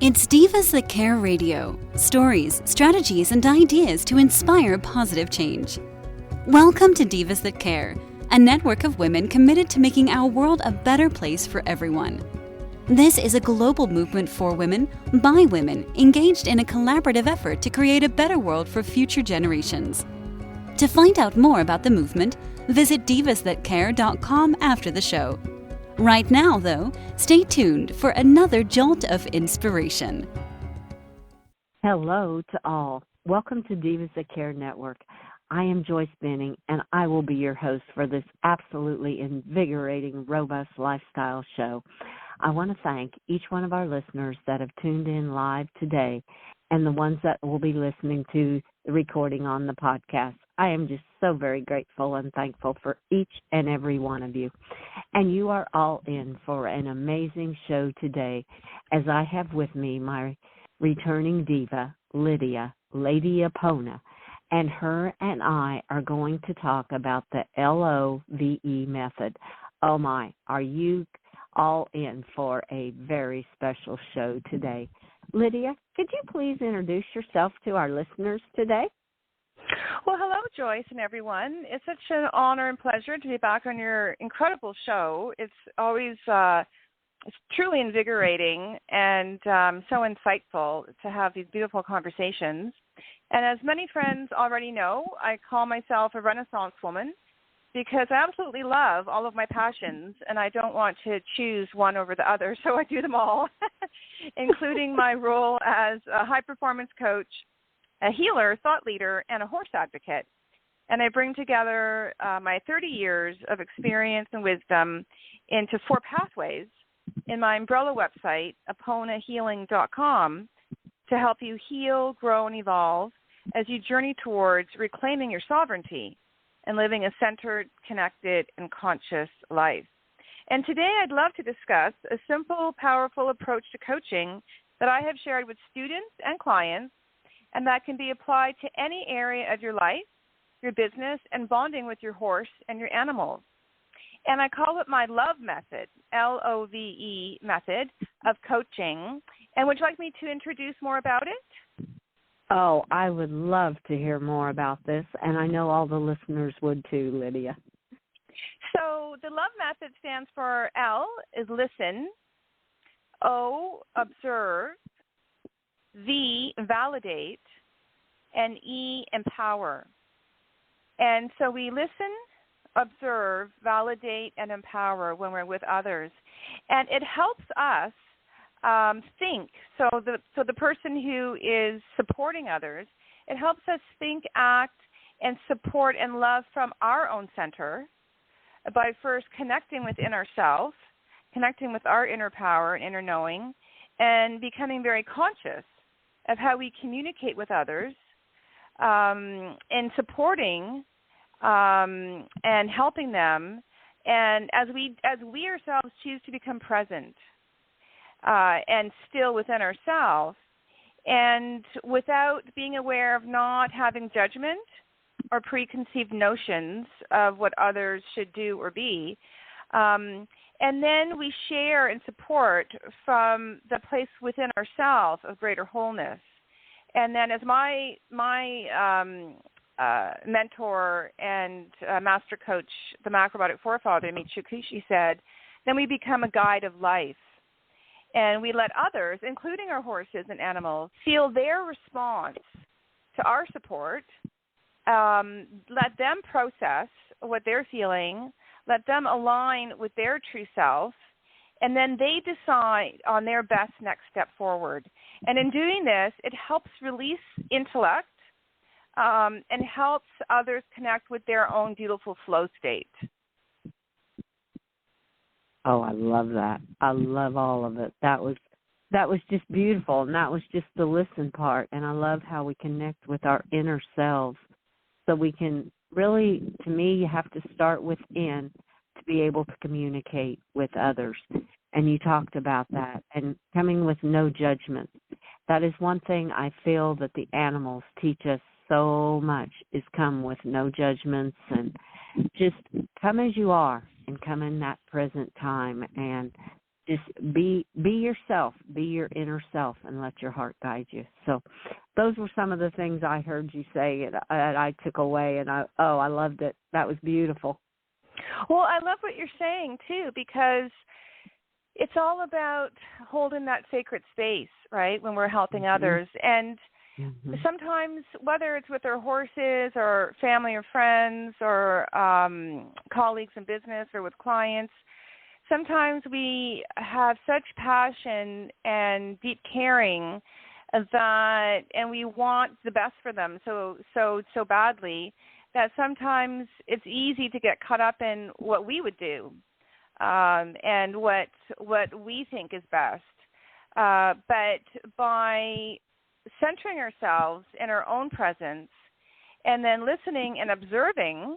It's Divas That Care Radio. Stories, strategies, and ideas to inspire positive change. Welcome to Divas That Care, a network of women committed to making our world a better place for everyone. This is a global movement for women, by women, engaged in a collaborative effort to create a better world for future generations. To find out more about the movement, visit divasthatcare.com after the show. Right now, though, stay tuned for another jolt of inspiration. Hello to all. Welcome to Divas That Care Network. I am Joyce Benning, and I will be your host for this absolutely invigorating, robust lifestyle show. I want to thank each one of our listeners that have tuned in live today and the ones that will be listening to the recording on the podcast. I am just so very grateful and thankful for each and every one of you. And you are all in for an amazing show today, as I have with me my returning diva, Lady Apona, and her and I are going to talk about the L.O.V.E. method. Oh my, are you all in for a very special show today? Lydia, could you please introduce yourself to our listeners today? Well, hello, Joyce and everyone. It's such an honor and pleasure to be back on your incredible show. It's always it's truly invigorating and so insightful to have these beautiful conversations. And as many friends already know, I call myself a Renaissance woman because I absolutely love all of my passions, and I don't want to choose one over the other, so I do them all, including my role as a high-performance coach, a healer, thought leader, and a horse advocate. And I bring together my 30 years of experience and wisdom into 4 pathways in my umbrella website, powerAs, to help you heal, grow, and evolve as you journey towards reclaiming your sovereignty and living a centered, connected, and conscious life. And today I'd love to discuss a simple, powerful approach to coaching that I have shared with students and clients, and that can be applied to any area of your life, your business, and bonding with your horse and your animals. And I call it my L.O.V.E. method, L-O.V.E. method of coaching. And would you like me to introduce more about it? Oh, I would love to hear more about this, and I know all the listeners would too, Lydia. So the L.O.V.E. method stands for L is listen, O, observe, V, validate, and E, empower. And so we listen, observe, validate, and empower when we're with others. And it helps us think. So the person who is supporting others, it helps us think, act, and support and love from our own center by first connecting within ourselves, connecting with our inner power and inner knowing, and becoming very conscious of how we communicate with others, and supporting and helping them, and as we ourselves choose to become present and still within ourselves, and without being aware of not having judgment or preconceived notions of what others should do or be. And then we share and support from the place within ourselves of greater wholeness. And then as my mentor and master coach, the macrobiotic forefather, Michio Kushi, said, then we become a guide of life. And we let others, including our horses and animals, feel their response to our support, let them process what they're feeling, let them align with their true self, and then they decide on their best next step forward. And in doing this, it helps release intellect and helps others connect with their own beautiful flow state. Oh, I love that. I love all of it. That was just beautiful, and that was just the listen part. And I love how we connect with our inner selves. So we can really, to me, you have to start within to be able to communicate with others. And you talked about that, and coming with no judgment. That is one thing I feel that the animals teach us so much, is come with no judgments and just come as you are and come in that present time. And just be yourself, be your inner self, and let your heart guide you. So those were some of the things I heard you say and I took away, and I loved it. That was beautiful. Well, I love what you're saying, too, because it's all about holding that sacred space, right, when we're helping others. And sometimes, whether it's with our horses or family or friends or colleagues in business or with clients, sometimes we have such passion and deep caring that, and we want the best for them so badly, that sometimes it's easy to get caught up in what we would do and what we think is best. But by centering ourselves in our own presence and then listening and observing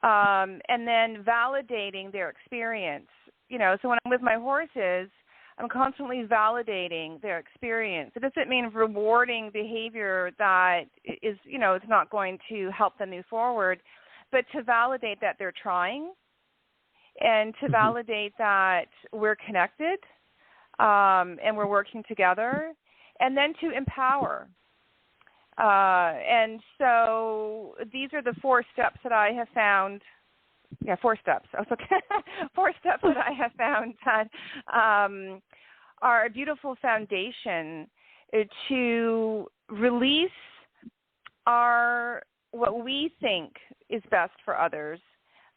and then validating their experience. So when I'm with my horses, I'm constantly validating their experience. It doesn't mean rewarding behavior that is, it's not going to help them move forward, but to validate that they're trying and to validate that we're connected and we're working together, and then to empower. And so these are the 4 steps that I have found. Yeah, 4 steps. Okay. 4 steps that I have found that are a beautiful foundation to release what we think is best for others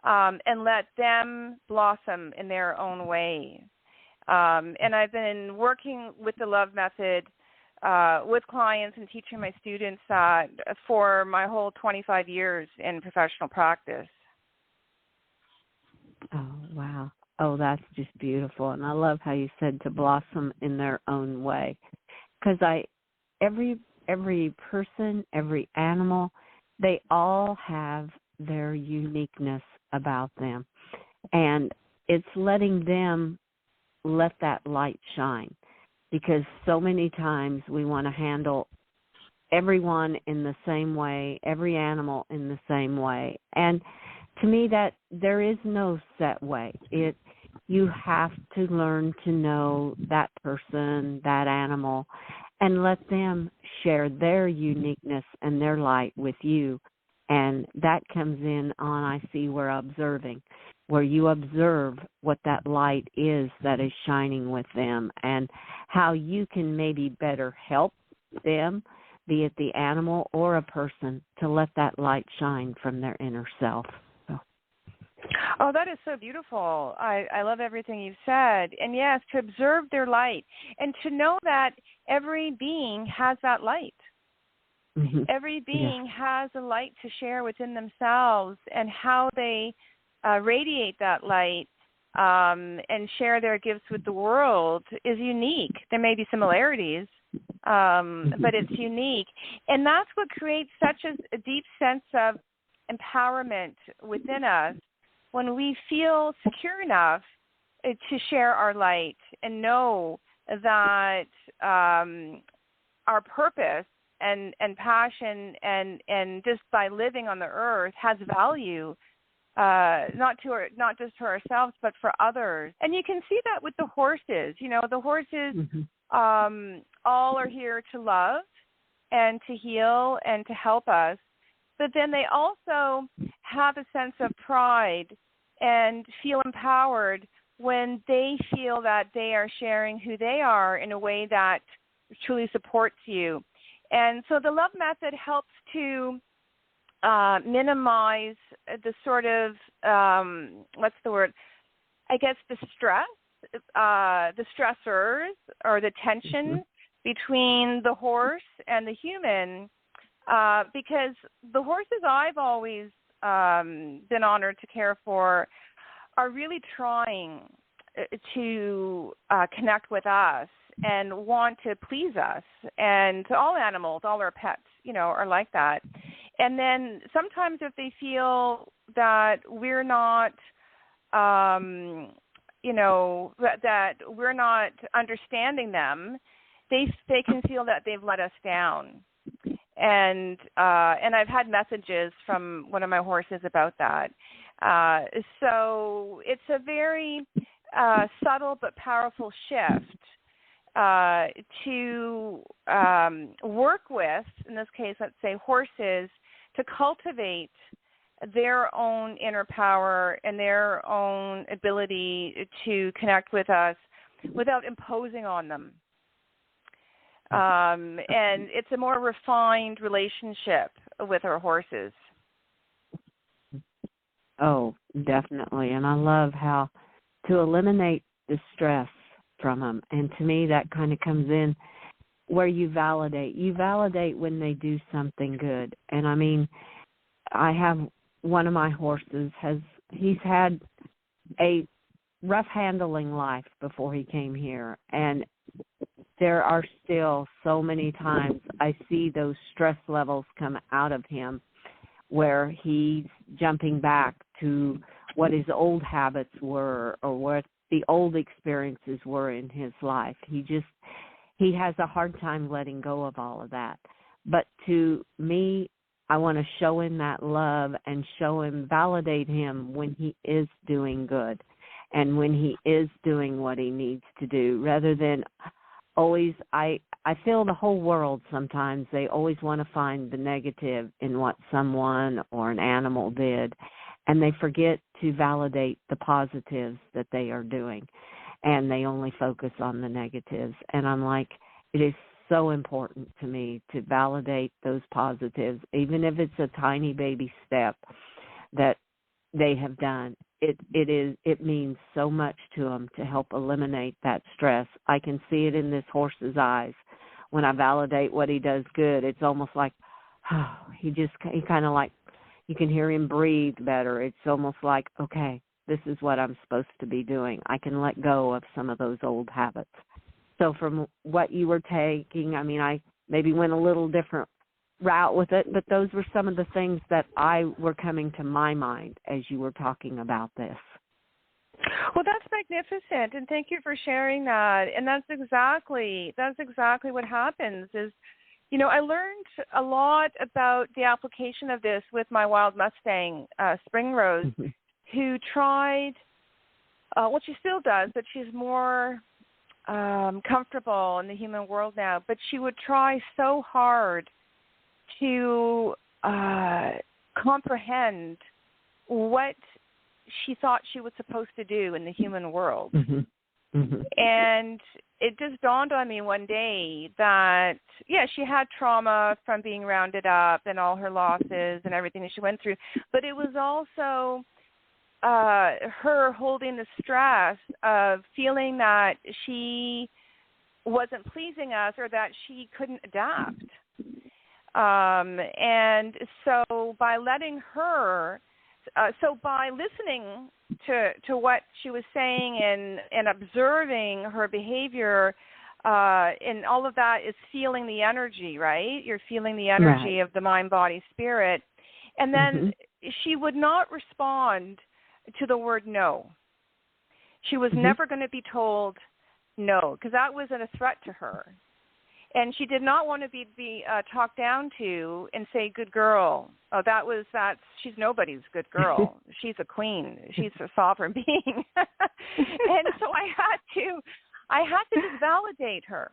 and let them blossom in their own way. And I've been working with the L.O.V.E method with clients and teaching my students for my whole 25 years in professional practice. Oh, wow. Oh, that's just beautiful. And I love how you said to blossom in their own way. Because every person, every animal, they all have their uniqueness about them. And it's letting them let that light shine. Because so many times we want to handle everyone in the same way, every animal in the same way. And to me, that there is no set way. You have to learn to know that person, that animal, and let them share their uniqueness and their light with you. And that comes in on, I see, we're observing, where you observe what that light is that is shining with them and how you can maybe better help them, be it the animal or a person, to let that light shine from their inner self. Oh, that is so beautiful. I love everything you've said. And yes, to observe their light and to know that every being has that light. Mm-hmm. Every being has a light to share within themselves, and how they radiate that light and share their gifts with the world is unique. There may be similarities, but it's unique. And that's what creates such a deep sense of empowerment within us, when we feel secure enough to share our light and know that our purpose and passion and just by living on the earth has value, not just for ourselves but for others. And you can see that with the horses. The horses all are here to love and to heal and to help us, but then they also have a sense of pride and feel empowered when they feel that they are sharing who they are in a way that truly supports you. And so the L.O.V.E method helps to minimize the sort of, the stress, the stressors or the tension between the horse and the human, because the horses I've always been honored to care for are really trying to connect with us and want to please us. And all animals, all our pets, are like that. And then sometimes if they feel that we're not, that we're not understanding them, they can feel that they've let us down. And I've had messages from one of my horses about that. So it's a very subtle but powerful shift to work with, in this case, let's say horses, to cultivate their own inner power and their own ability to connect with us without imposing on them. And it's a more refined relationship with our horses. Oh, definitely. And I love how to eliminate the stress from them. And to me, that kind of comes in where you validate. You validate when they do something good. And I mean, I have one of my horses, he's had a rough handling life before he came here. And there are still so many times I see those stress levels come out of him where he's jumping back to what his old habits were or what the old experiences were in his life. He has a hard time letting go of all of that. But to me, I want to show him that love and validate him when he is doing good and when he is doing what he needs to do, rather than always, I feel the whole world sometimes, they always want to find the negative in what someone or an animal did, and they forget to validate the positives that they are doing, and they only focus on the negatives. And I'm like, it is so important to me to validate those positives, even if it's a tiny baby step that they have done. It means so much to them to help eliminate that stress. I can see it in this horse's eyes. When I validate what he does good, it's almost like, he kind of like, you can hear him breathe better. It's almost like, okay, this is what I'm supposed to be doing. I can let go of some of those old habits. So from what you were taking, I mean, I maybe went a little different route with it, but those were some of the things that were coming to my mind as you were talking about this. Well, that's magnificent, and thank you for sharing that. And that's exactly what happens is, you know, I learned a lot about the application of this with my wild Mustang, Spring Rose, who tried, well, she still does, but she's more comfortable in the human world now, but she would try so hard to comprehend what she thought she was supposed to do in the human world. And it just dawned on me one day that, yeah, she had trauma from being rounded up and all her losses and everything that she went through, but it was also her holding the stress of feeling that she wasn't pleasing us or that she couldn't adapt. And so by letting her, by listening to what she was saying and observing her behavior, and all of that is feeling the energy, right? You're feeling the energy of the mind, body, spirit. And then she would not respond to the word no. She was never going to be told no, because that was a threat to her. And she did not want to be talked down to and say, good girl. Oh, she's nobody's good girl. She's a queen. She's a sovereign being. And so I had to just validate her.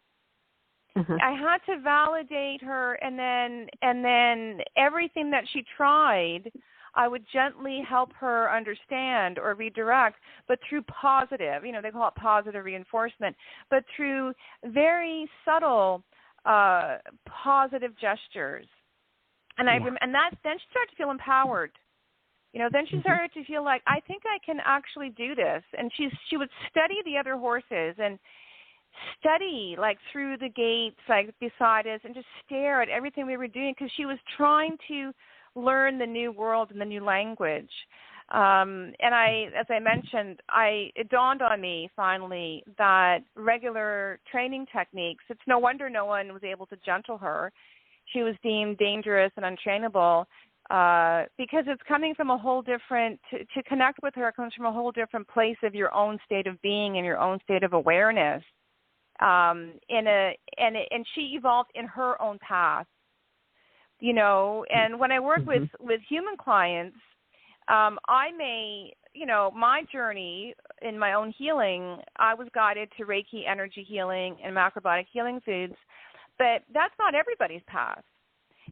I had to validate her, and then everything that she tried, I would gently help her understand or redirect, but through positive, they call it positive reinforcement, but through very subtle positive gestures. And then she started to feel empowered. Then she started to feel like, I think I can actually do this. And she would study the other horses and study like through the gates, like beside us, and just stare at everything we were doing, because she was trying to learn the new world and the new language. And as I mentioned, it dawned on me finally that regular training techniques, it's no wonder no one was able to gentle her. She was deemed dangerous and untrainable, because it's coming from a whole different, to connect with her, it comes from a whole different place of your own state of being and your own state of awareness. And she evolved in her own path, and when I work with human clients, my journey in my own healing, I was guided to Reiki energy healing and macrobiotic healing foods, but that's not everybody's path.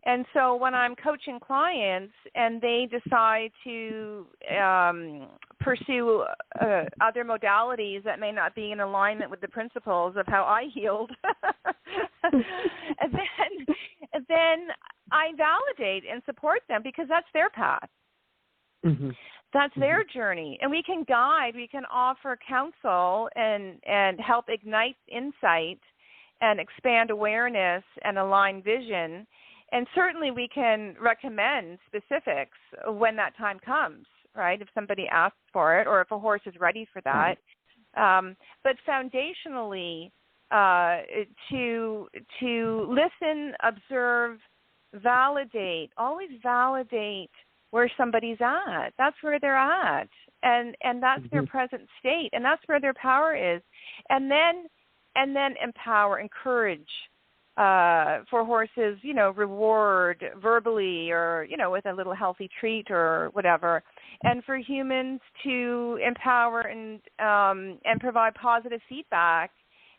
And so when I'm coaching clients and they decide to pursue other modalities that may not be in alignment with the principles of how I healed, and then I validate and support them because that's their path. Mm-hmm. That's their journey. And we can guide, we can offer counsel and help ignite insight and expand awareness and align vision. And certainly we can recommend specifics when that time comes, right, if somebody asks for it or if a horse is ready for that. Right. But foundationally, to listen, observe, validate, always validate where somebody's at. That's where they're at. And that's their present state. And that's where their power is. And then empower, encourage for horses, reward verbally or, with a little healthy treat or whatever. And for humans to empower and provide positive feedback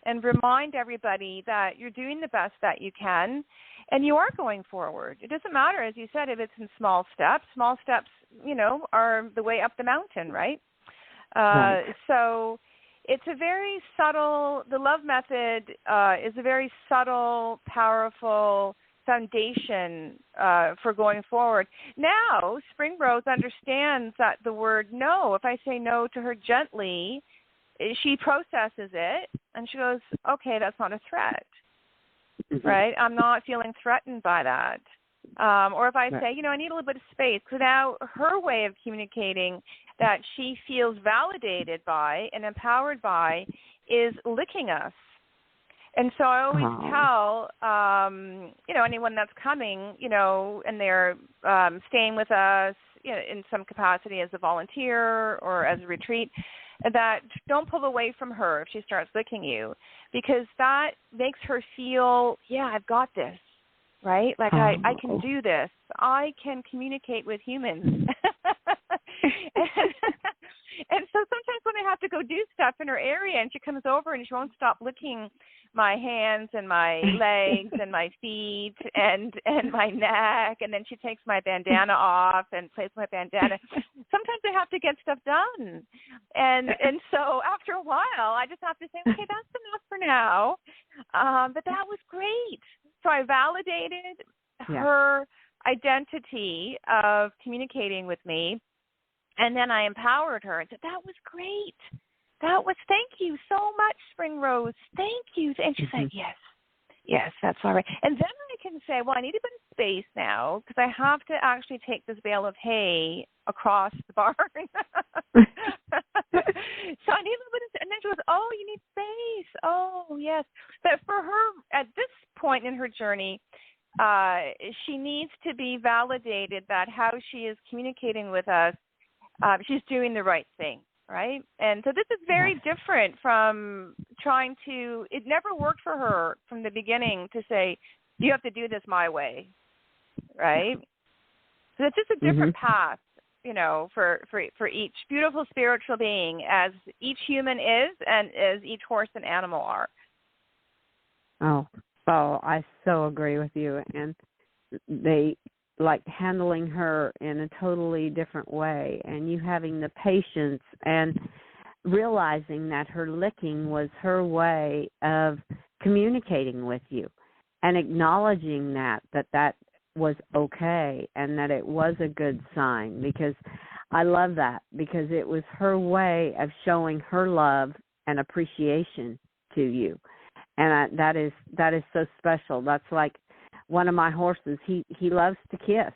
and remind everybody that you're doing the best that you can and you are going forward. It doesn't matter, as you said, if it's in small steps. Small steps, are the way up the mountain, right? Right. So it's a very subtle, the L.O.V.E. method is a very subtle, powerful foundation for going forward. Now, Spring Rose understands that the word no, if I say no to her gently, she processes it and she goes, okay, that's not a threat, right? I'm not feeling threatened by that. Or if I say, I need a little bit of space. So now her way of communicating that she feels validated by and empowered by is licking us. And so I always tell, anyone that's coming, and they're staying with us in some capacity as a volunteer or as a retreat, that don't pull away from her if she starts licking you, because that makes her feel, I've got this. Right? Like I can do this. I can communicate with humans. and so sometimes when I have to go do stuff in her area and she comes over and she won't stop licking my hands and my legs and my feet and my neck, and then she takes my bandana off and plays my bandana. Sometimes I have to get stuff done. And so after a while I just have to say, okay, that's enough for now. But that was great. So I validated her identity of communicating with me, and then I empowered her and said, that was great. Thank you so much, Spring Rose. Thank you. And she said, yes, that's all right. And then I can say, well, I need a bit of space now because I have to actually take this bale of hay across the barn. So I need a little bit of, and then she goes, oh, you need space. Oh, yes. But for her, at this point in her journey, she needs to be validated that how she is communicating with us, she's doing the right thing, right? And so this is very different from trying to, it never worked for her from the beginning to say, you have to do this my way, right? So it's just a different path, for each beautiful spiritual being, as each human is and as each horse and animal are. Oh, I so agree with you. And they like handling her in a totally different way, and you having the patience and realizing that her licking was her way of communicating with you and acknowledging that was okay and that it was a good sign, because I love that, because it was her way of showing her love and appreciation to you. And that is so special. That's like one of my horses. He loves to kiss,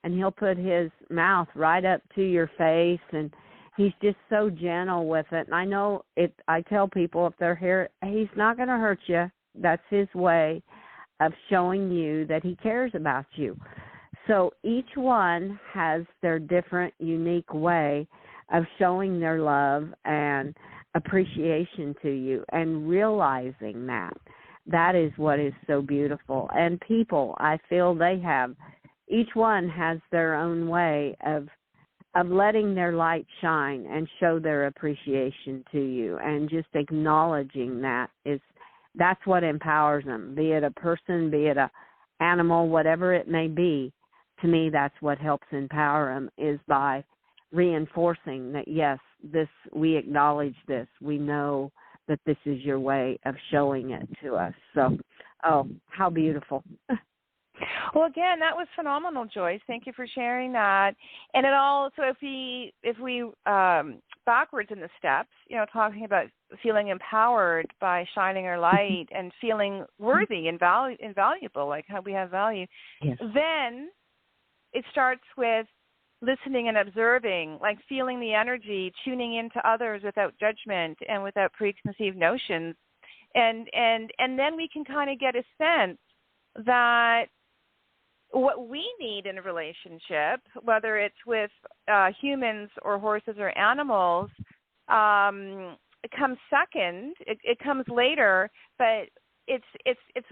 and he'll put his mouth right up to your face, and he's just so gentle with it. And I know it. I tell people if they're here, he's not going to hurt you. That's his way of showing you that he cares about you. So each one has their different, unique way of showing their love and appreciation to you, and realizing that is what is so beautiful. And people, I feel each one has their own way of of letting their light shine and show their appreciation to you, and just acknowledging that's what empowers them, be it a person, be it a animal, whatever it may be. To me, that's what helps empower them, is by reinforcing that, yes, we acknowledge this. We know that this is your way of showing it to us. So, oh, how beautiful. Well, again, that was phenomenal, Joyce. Thank you for sharing that. And it all, so if we backwards in the steps, talking about feeling empowered by shining our light and feeling worthy and valuable, like how we have value, yes. Then it starts with listening and observing, like feeling the energy, tuning into others without judgment and without preconceived notions. And then we can kind of get a sense that what we need in a relationship, whether it's with humans or horses or animals, it comes second. It comes later, but it's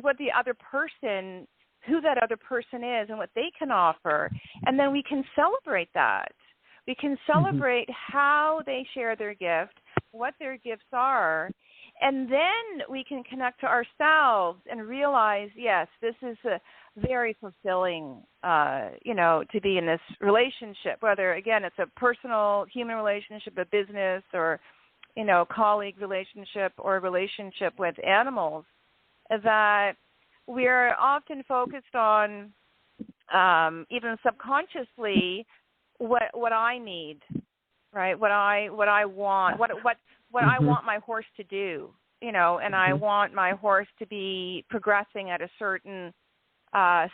what the other person, who that other person is, and what they can offer, and then we can celebrate that. We can celebrate how they share their gift, what their gifts are, and then we can connect to ourselves and realize, yes, this is a very fulfilling, to be in this relationship, whether, again, it's a personal human relationship, a business, or, colleague relationship, or a relationship with animals, that we're often focused on, even subconsciously, what I need, right? What I want, what I want my horse to do, and I want my horse to be progressing at a certain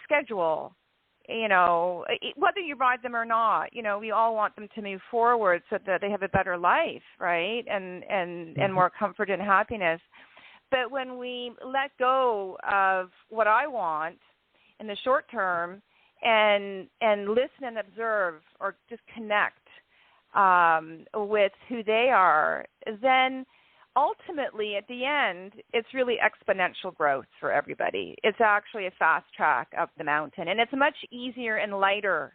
schedule, whether you ride them or not. We all want them to move forward so that they have a better life, right? And more comfort and happiness. But when we let go of what I want in the short term and listen and observe, or just connect with who they are, then ultimately at the end, it's really exponential growth for everybody. It's actually a fast track up the mountain, and it's much easier and lighter.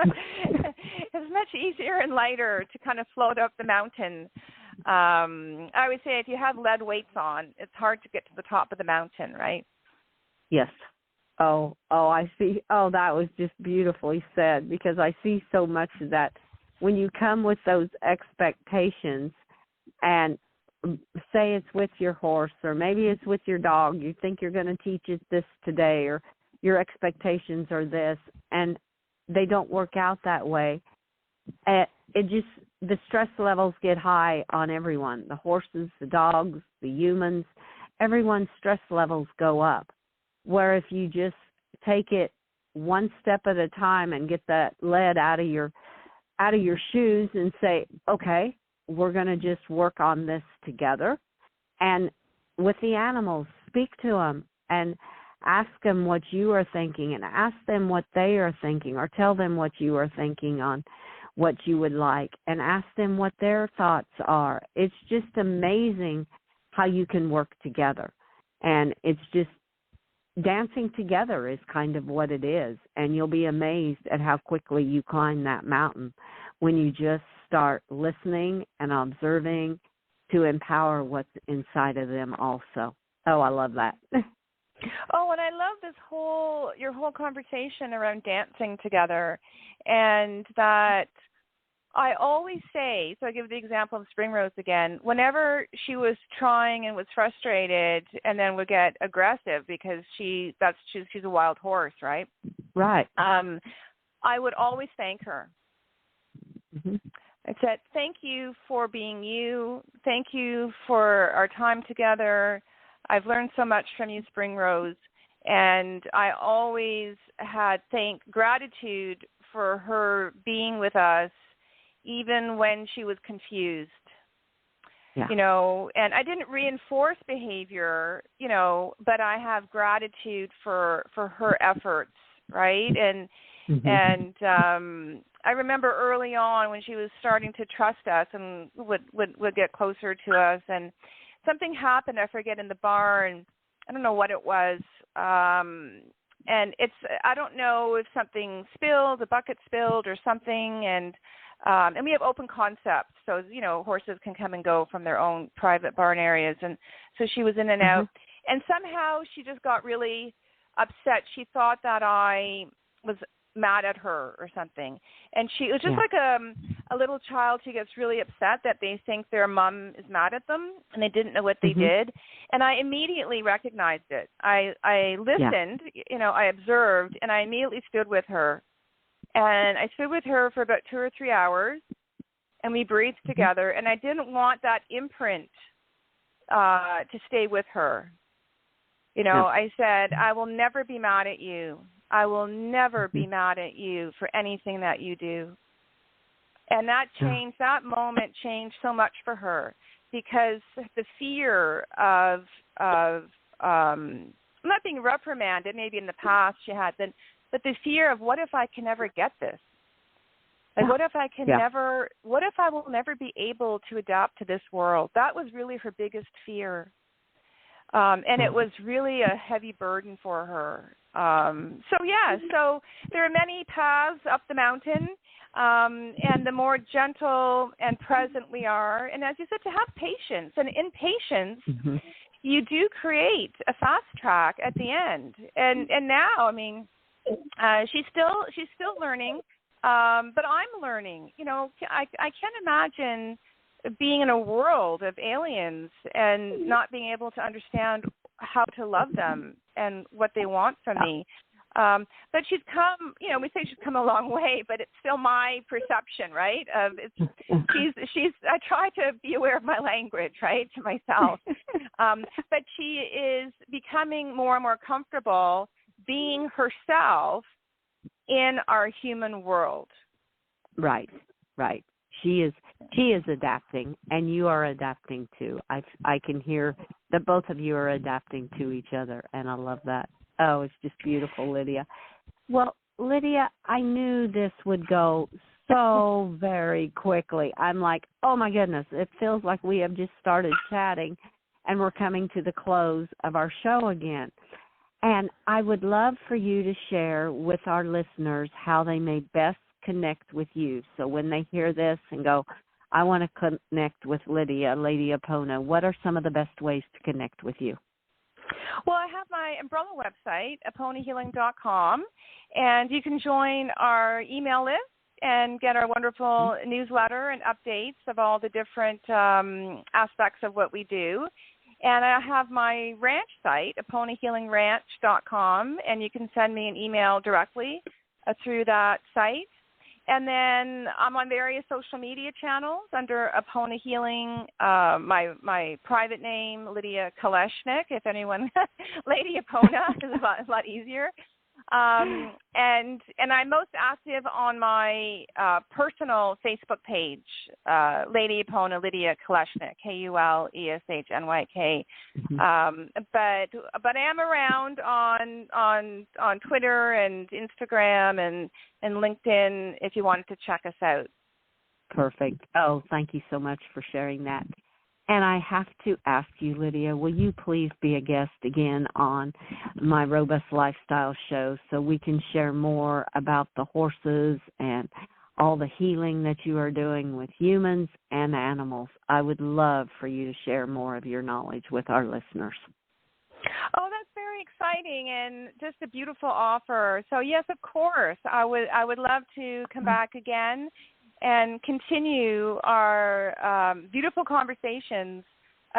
It's much easier and lighter to kind of float up the mountain. I would say if you have lead weights on, it's hard to get to the top of the mountain, right? Yes. Oh, I see. Oh, that was just beautifully said, because I see so much of that when you come with those expectations, and say it's with your horse, or maybe it's with your dog. You think you're going to teach it this today, or your expectations are this, and they don't work out that way. The stress levels get high on everyone, the horses, the dogs, the humans. Everyone's stress levels go up. Where if you just take it one step at a time and get that lead out of your shoes and say, okay, we're going to just work on this together. And with the animals, speak to them and ask them what you are thinking, and ask them what they are thinking, or tell them what you are thinking on what you would like, and ask them what their thoughts are. It's just amazing how you can work together. And it's just dancing together is kind of what it is. And you'll be amazed at how quickly you climb that mountain when you just start listening and observing to empower what's inside of them also. Oh, I love that. Oh, and I love your whole conversation around dancing together, and that I always say, so I give the example of Spring Rose again, whenever she was trying and was frustrated and then would get aggressive because she's a wild horse, right? Right. I would always thank her. Mm-hmm. I said, thank you for being you. Thank you for our time together. I've learned so much from you, Spring Rose. And I always had gratitude for her being with us, even when she was confused. Yeah. And I didn't reinforce behavior, but I have gratitude for her efforts, right? And I remember early on when she was starting to trust us and would get closer to us, and something happened, I forget, in the barn. I don't know what it was, it's, I don't know if something spilled, a bucket spilled or something, and we have open concepts, so, you know, horses can come and go from their own private barn areas, and so she was in and out, and somehow she just got really upset. She thought that I was mad at her or something, and it was just like a little child who gets really upset that they think their mom is mad at them, and they didn't know what they did, and I immediately recognized it. I listened, you know, I observed, and I immediately stood with her. And I stood with her for about 2 or 3 hours, and we breathed together. And I didn't want that imprint to stay with her. You know, I said, I will never be mad at you. I will never be mad at you for anything that you do. And that changed, that moment changed so much for her, because the fear of not being reprimanded, maybe in the past she had been, but the fear of, what if I can never get this? Like, what if I can never, what if I will never be able to adapt to this world? That was really her biggest fear. And it was really a heavy burden for her. So there are many paths up the mountain, and the more gentle and present we are, and as you said, to have patience. And in patience, you do create a fast track at the end. And now, I mean, she's still learning, but I'm learning. You know, I can't imagine being in a world of aliens and not being able to understand how to love them and what they want from me. But she's come, you know, we say she's come a long way, but it's still my perception, right? She's. I try to be aware of my language, right, to myself. But she is becoming more and more comfortable being herself in our human world. Right. She is adapting, and you are adapting too. I can hear that both of you are adapting to each other, and I love that. Oh, it's just beautiful, Lidia. Well, Lidia, I knew this would go so very quickly. I'm like, oh my goodness, it feels like we have just started chatting, and we're coming to the close of our show again. And I would love for you to share with our listeners how they may best connect with you. So when they hear this and go, I want to connect with Lidia, Lady Apona, what are some of the best ways to connect with you? Well, I have my umbrella website, aponahealing.com, and you can join our email list and get our wonderful newsletter and updates of all the different aspects of what we do. And I have my ranch site, aponahealingranch.com, and you can send me an email directly through that site. And then I'm on various social media channels under Apona Healing, my private name, Lidia Kuleshnyk, if anyone, Lady Apona is a lot easier. And I'm most active on my personal Facebook page, Lady Apona, Lidia Kuleshnyk, Kuleshnyk. But I am around on Twitter and Instagram and LinkedIn if you wanted to check us out. Perfect. Oh, thank you so much for sharing that. And I have to ask you, Lidia, will you please be a guest again on my Robust Lifestyle show so we can share more about the horses and all the healing that you are doing with humans and animals? I would love for you to share more of your knowledge with our listeners. Oh, that's very exciting and just a beautiful offer. So, yes, of course, I would love to come back again and continue our beautiful conversations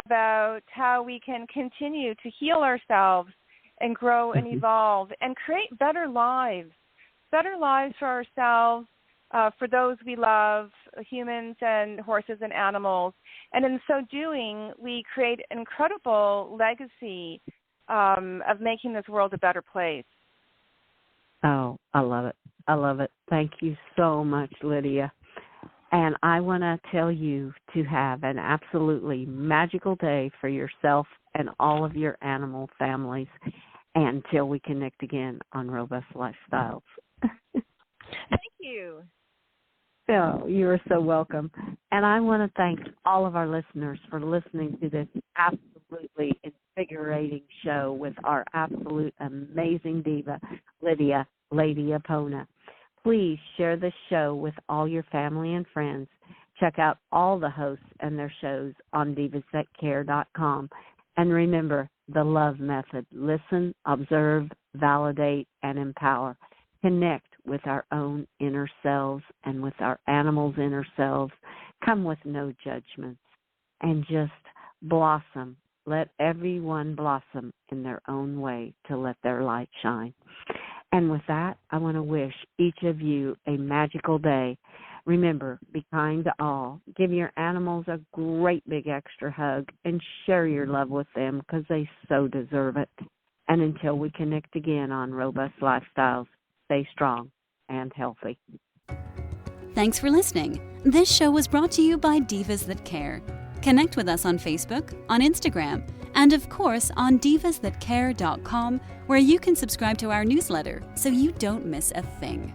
about how we can continue to heal ourselves and grow and evolve and create better lives for ourselves, for those we love, humans and horses and animals. And in so doing, we create an incredible legacy of making this world a better place. Oh, I love it. I love it. Thank you so much, Lidia. And I want to tell you to have an absolutely magical day for yourself and all of your animal families until we connect again on Robust Lifestyles. Thank you. Oh, you are so welcome. And I want to thank all of our listeners for listening to this absolutely absolutely invigorating show with our absolute amazing diva, Lady Apona. Please share this show with all your family and friends. Check out all the hosts and their shows on divasthatcare.com. And remember the love method. Listen, observe, validate, and empower. Connect with our own inner selves and with our animals' inner selves. Come with no judgments and just blossom. Let everyone blossom in their own way to let their light shine. And with that, I want to wish each of you a magical day. Remember, be kind to all. Give your animals a great big extra hug and share your love with them because they so deserve it. And until we connect again on Robust Lifestyles, stay strong and healthy. Thanks for listening. This show was brought to you by Divas That Care. Connect with us on Facebook, on Instagram, and of course on divasthatcare.com, where you can subscribe to our newsletter so you don't miss a thing.